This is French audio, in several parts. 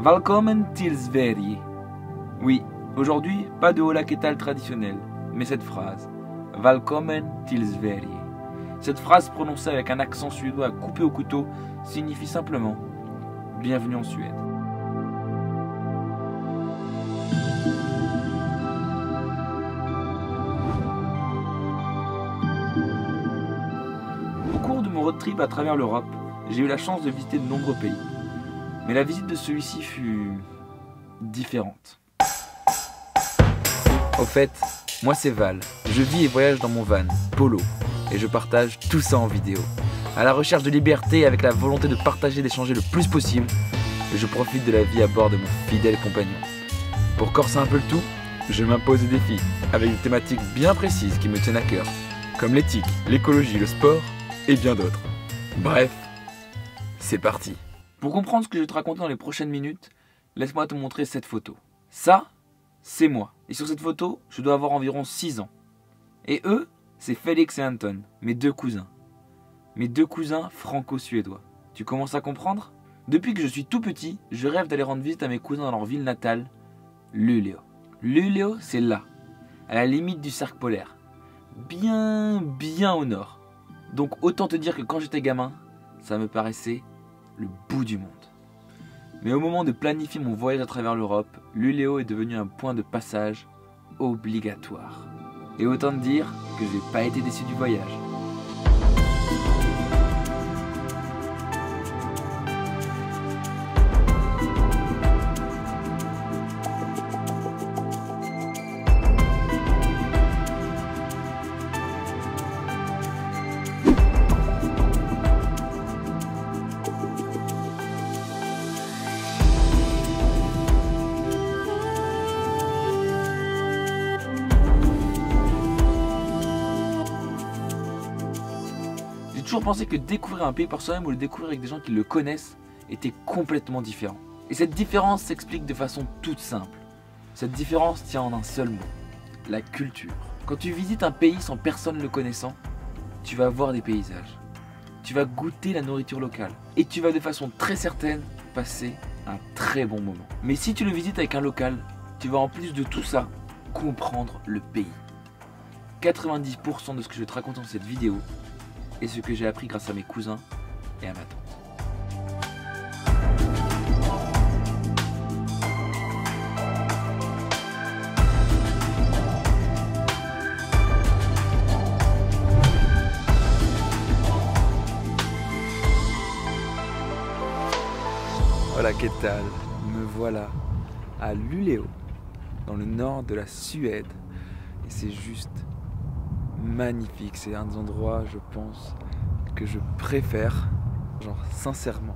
Välkommen till Sverige. Oui, aujourd'hui, pas de hola que tal traditionnel, mais cette phrase. Välkommen till Sverige. Cette phrase prononcée avec un accent suédois coupé au couteau signifie simplement bienvenue en Suède. Au cours de mon road trip à travers l'Europe, j'ai eu la chance de visiter de nombreux pays. Mais la visite de celui-ci fut différente. Au fait, moi c'est Val. Je vis et voyage dans mon van, Polo, et je partage tout ça en vidéo. À la recherche de liberté, avec la volonté de partager et d'échanger le plus possible, je profite de la vie à bord de mon fidèle compagnon. Pour corser un peu le tout, je m'impose des défis, avec des thématiques bien précises qui me tiennent à cœur, comme l'éthique, l'écologie, le sport et bien d'autres. Bref, c'est parti. Pour comprendre ce que je vais te raconter dans les prochaines minutes, laisse-moi te montrer cette photo. Ça, c'est moi. Et sur cette photo, je dois avoir environ 6 ans. Et eux, c'est Félix et Anton, mes deux cousins. Mes deux cousins franco-suédois. Tu commences à comprendre? Depuis que je suis tout petit, je rêve d'aller rendre visite à mes cousins dans leur ville natale, Luleå. Luleå, c'est là, à la limite du cercle polaire. Bien au nord. Donc autant te dire que quand j'étais gamin, ça me paraissait le bout du monde. Mais au moment de planifier mon voyage à travers l'Europe, Luleå est devenu un point de passage obligatoire. Et autant te dire que je n'ai pas été déçu du voyage. J'ai toujours pensé que découvrir un pays par soi-même ou le découvrir avec des gens qui le connaissent était complètement différent. Et cette différence s'explique de façon toute simple. Cette différence tient en un seul mot, la culture. Quand tu visites un pays sans personne le connaissant, tu vas voir des paysages. Tu vas goûter la nourriture locale. Et tu vas de façon très certaine passer un très bon moment. Mais si tu le visites avec un local, tu vas en plus de tout ça comprendre le pays. 90% de ce que je vais te raconter dans cette vidéo et ce que j'ai appris grâce à mes cousins et à ma tante. Voilà, qu'est-ce que me voilà à Luleå, dans le nord de la Suède, et c'est juste magnifique. C'est un des endroits, je pense, que je préfère, genre sincèrement.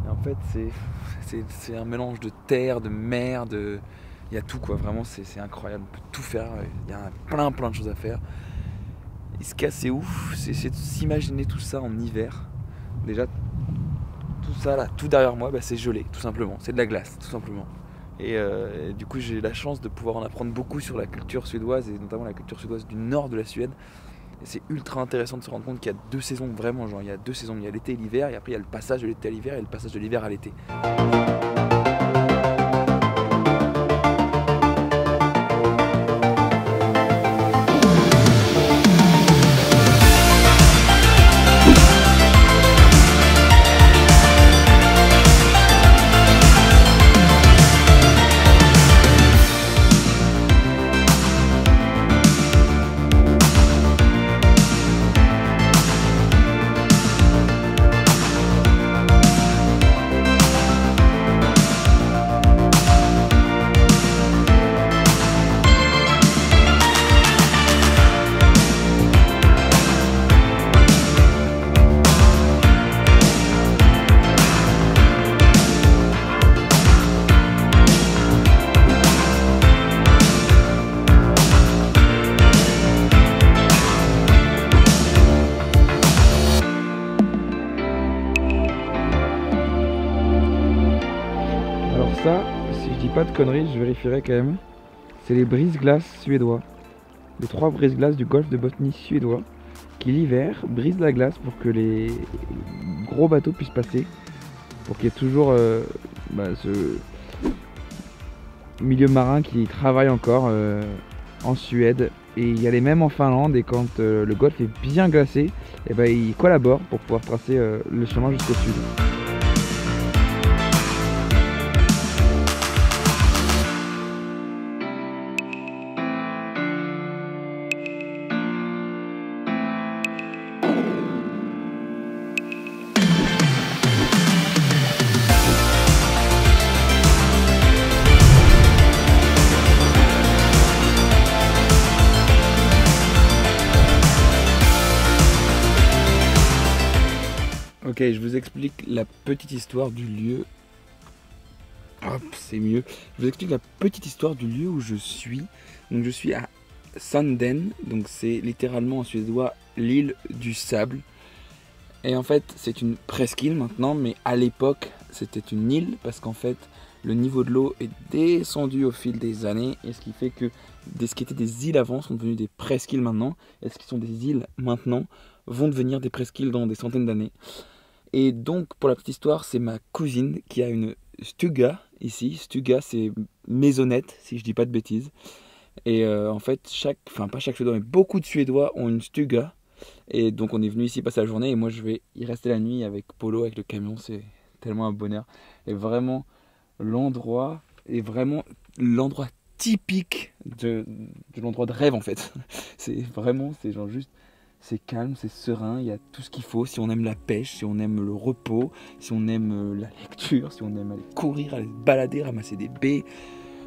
Et en fait, c'est un mélange de terre, de mer, il y a tout quoi. Vraiment, c'est incroyable. On peut tout faire. Il y a plein de choses à faire. Et ce qui est assez ouf, c'est de s'imaginer tout ça en hiver. Déjà, tout ça là, tout derrière moi, bah, c'est gelé, tout simplement. C'est de la glace, tout simplement. Et du coup j'ai la chance de pouvoir en apprendre beaucoup sur la culture suédoise et notamment la culture suédoise du nord de la Suède. Et c'est ultra intéressant de se rendre compte qu'il y a 2 saisons vraiment, genre il y a 2 saisons, il y a l'été et l'hiver et après il y a le passage de l'été à l'hiver et le passage de l'hiver à l'été. Ça, si je dis pas de conneries, je vérifierai quand même. C'est les brise-glaces suédois. Les 3 brise-glaces du golfe de Bothnie suédois qui l'hiver brisent la glace pour que les gros bateaux puissent passer. Pour qu'il y ait toujours ce milieu marin qui travaille encore en Suède, et il y a les mêmes en Finlande, et quand le golfe est bien glacé, et ils collaborent pour pouvoir tracer le chemin jusqu'au sud. Ok, je vous explique la petite histoire du lieu. Hop, c'est mieux. Je vous explique la petite histoire du lieu où je suis. Donc je suis à Sanden, donc c'est littéralement en suédois l'île du sable. Et en fait, c'est une presqu'île maintenant, mais à l'époque, c'était une île parce qu'en fait, le niveau de l'eau est descendu au fil des années, et ce qui fait que ce qui étaient des îles avant sont devenues des presqu'îles maintenant, et ce qui sont des îles maintenant vont devenir des presqu'îles dans des centaines d'années. Et donc, pour la petite histoire, c'est ma cousine qui a une stuga ici. Stuga, c'est maisonnette, si je dis pas de bêtises. Et en fait, pas chaque Suédois, mais beaucoup de Suédois ont une stuga. Et donc, on est venu ici passer la journée. Et moi, je vais y rester la nuit avec Polo, avec le camion. C'est tellement un bonheur. Et vraiment, l'endroit est vraiment l'endroit typique de l'endroit de rêve, en fait. C'est genre juste... C'est calme, c'est serein, il y a tout ce qu'il faut. Si on aime la pêche, si on aime le repos, si on aime la lecture, si on aime aller courir, aller se balader, ramasser des baies,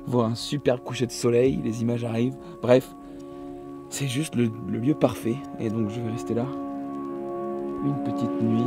voir un super coucher de soleil, les images arrivent. Bref, c'est juste le lieu parfait. Et donc je vais rester là une petite nuit.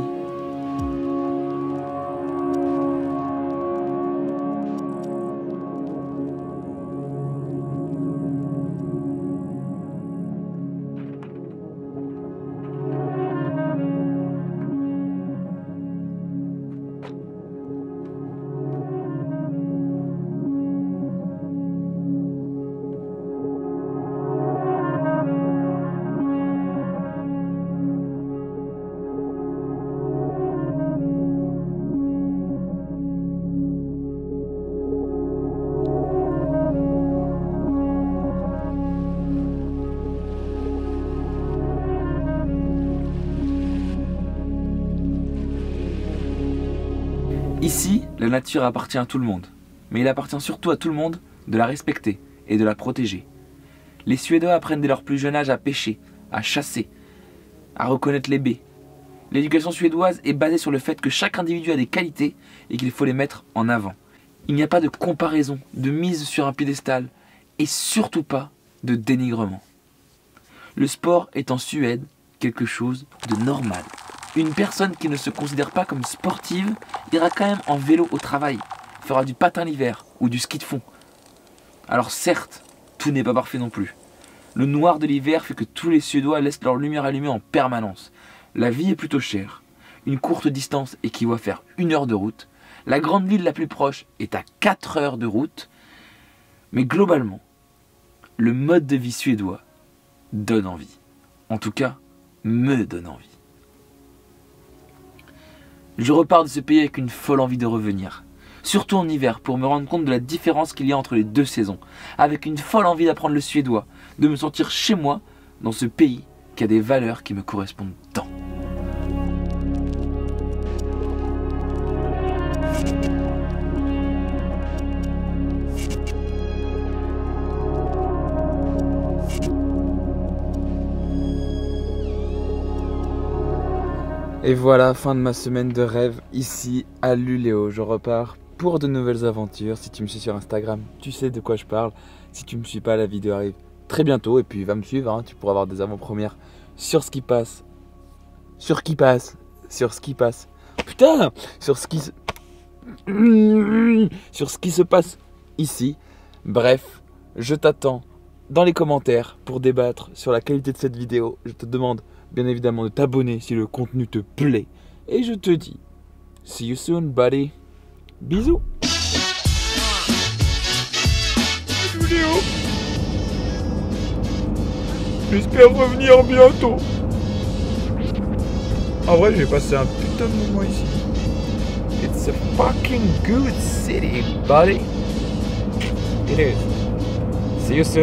Ici, la nature appartient à tout le monde, mais il appartient surtout à tout le monde de la respecter et de la protéger. Les Suédois apprennent dès leur plus jeune âge à pêcher, à chasser, à reconnaître les baies. L'éducation suédoise est basée sur le fait que chaque individu a des qualités et qu'il faut les mettre en avant. Il n'y a pas de comparaison, de mise sur un piédestal et surtout pas de dénigrement. Le sport est en Suède quelque chose de normal. Une personne qui ne se considère pas comme sportive ira quand même en vélo au travail, fera du patin l'hiver ou du ski de fond. Alors certes, tout n'est pas parfait non plus. Le noir de l'hiver fait que tous les Suédois laissent leur lumière allumée en permanence. La vie est plutôt chère. Une courte distance équivaut à faire 1 heure de route. La grande ville la plus proche est à 4 heures de route. Mais globalement, le mode de vie suédois donne envie. En tout cas, me donne envie. Je repars de ce pays avec une folle envie de revenir. Surtout en hiver, pour me rendre compte de la différence qu'il y a entre les deux saisons. Avec une folle envie d'apprendre le suédois, de me sentir chez moi, dans ce pays qui a des valeurs qui me correspondent tant. Et voilà, fin de ma semaine de rêve ici à Luleå. Je repars pour de nouvelles aventures. Si tu me suis sur Instagram, tu sais de quoi je parle. Si tu me suis pas, la vidéo arrive très bientôt. Et puis va me suivre, hein. Tu pourras avoir des avant-premières sur ce qui passe. Sur qui passe. Sur ce qui passe. Putain. Sur ce qui se passe ici. Bref, je t'attends dans les commentaires pour débattre sur la qualité de cette vidéo. Je te demande bien évidemment de t'abonner si le contenu te plaît. Et je te dis, see you soon, buddy. Bisous. J'espère revenir bientôt. En vrai, j'ai passé un putain de moment ici. It's It's a fucking good city, buddy. It is. See you soon.